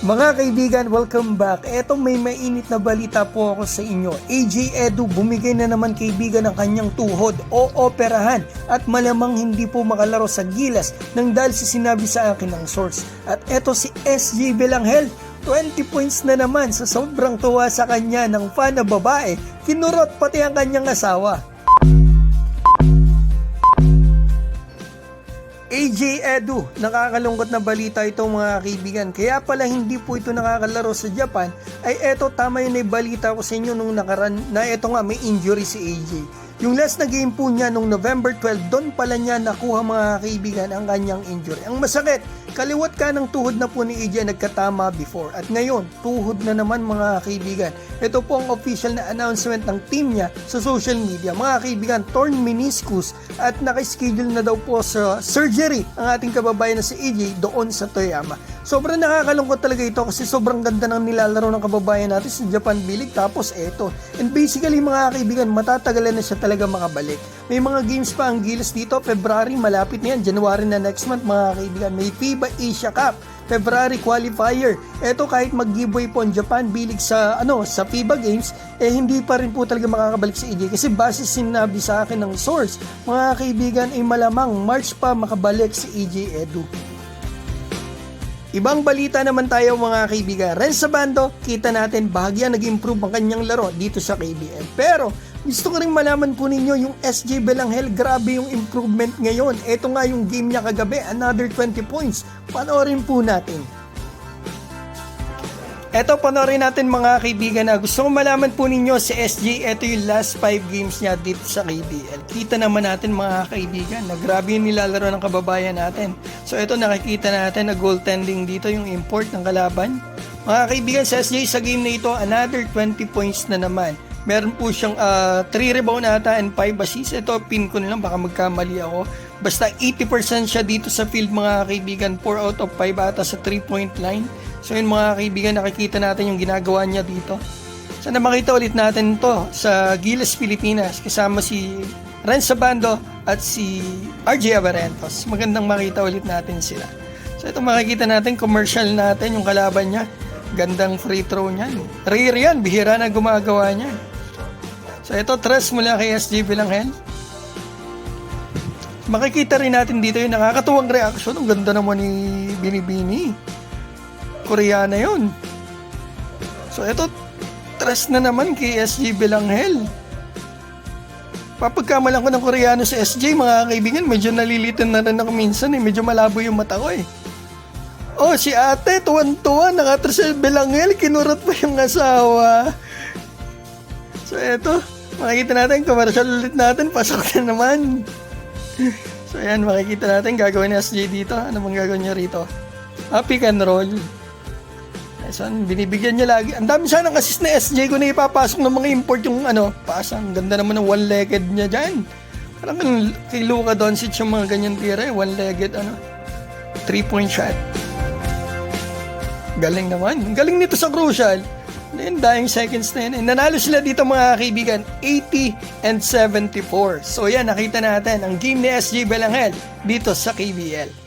Mga kaibigan, welcome back. Eto may mainit na balita po ako sa inyo. AJ Edu bumigay na naman kaibigan ng kanyang tuhod o operahan at malamang hindi po makalaro sa Gilas nang dahil sa sinabi sa akin ng source. At eto si SJ Belanghel, 20 points na naman sa sobrang tuwa sa kanya ng fan na babae, kinurot pati ang kanyang asawa. AJ Edu, nakakalungkot na balita ito mga kaibigan. Kaya pala hindi po ito nakakalaro sa Japan, ay eto tama yun ay balita ko sa inyo nung nakaraan na eto nga may injury si AJ. Yung last na game po niya nung November 12, doon pala niya nakuha mga kaibigan ang kanyang injury. Ang masakit, kaliwat ka ng tuhod na po ni AJ nagkatama before. At ngayon, tuhod na naman mga kaibigan. Ito po ang official na announcement ng team niya sa social media. Mga kaibigan, torn meniscus at nakaschedule na daw po sa surgery ang ating kababayan na si AJ doon sa Toyama. Sobrang nakakalungkot talaga ito kasi sobrang ganda ng nilalaro ng kababayan natin sa Japan B-League tapos eto. And basically mga kaibigan, matatagalan na siya talaga makabalik. May mga games pa ang Gilas dito, February malapit na yan, January na next month mga kaibigan. May FIBA Asia Cup, February qualifier. Eto kahit mag-giveaway po ang Japan B-League sa sa FIBA games, hindi pa rin po talaga makakabalik si AJ kasi base sinabi sa akin ng source, mga kaibigan ay malamang March pa makabalik si AJ Edu. Ibang balita naman tayo mga kaibigan. Renz Abando, kita natin bahagya nag-improve ang kanyang laro dito sa KBL. Pero gusto ko rin malaman po ninyo yung SJ Belanghel, grabe yung improvement ngayon. Ito nga yung game niya kagabi, another 20 points. Panoorin po natin. Eto, panoorin natin mga kaibigan na gusto ko malaman po ninyo si SJ, eto yung last 5 games niya dito sa KBL. Kita naman natin mga kaibigan na grabe yung nilalaro ng kababayan natin. So eto nakikita natin na goaltending dito yung import ng kalaban. Mga kaibigan, si SJ sa game na ito, another 20 points na naman. Meron po siyang 3 rebound ata and 5 assists. Ito, pin ko na lang, baka magkamali ako. Basta 80% siya dito sa field mga kaibigan, 4 out of 5 ata sa 3-point line. So yun mga kaibigan, nakikita natin yung ginagawa niya dito. Sana makita ulit natin to sa Gilas Pilipinas kasama si Renz Abando at si RJ Abarentos. Magandang makita ulit natin sila. So ito makikita natin, commercial natin yung kalaban niya. Gandang free throw niyan. Rare yan, bihira na gumagawa niya. So ito, trust mula kay SJ Belanghel. Makikita rin natin dito yung nakakatuwang reaction. Ang ganda naman ni Binibini. Koreana yun. So ito, trust na naman kay SJ Belanghel. Papagkamalan ko ng Koreano si SJ mga kaibigan, medyo nalilitan na rin ako minsan medyo malabo yung mata ko Oh, si ate, tuwan-tuwa, nakatrust si Belanghel, kinurot pa yung asawa. So eto, makikita natin, commercial ulit natin, pasok na naman. So ayan, makikita natin, gagawin ni SJ dito. Ano bang gagawin niya rito? Pick and roll. So, binibigyan niya lagi. Ang dami sanang assist na SJ ko na ipapasok ng mga import yung pasang. Ganda naman ng one-legged niya dyan. Parang kay Luka Doncic yung mga ganyan tira one-legged 3-point shot. Galing naman. Galing nito sa crucial. Then, dying seconds na yun. Nanalo sila dito mga kaibigan, 80-74. So yan, nakita natin ang game ni SJ Belanghel dito sa KBL.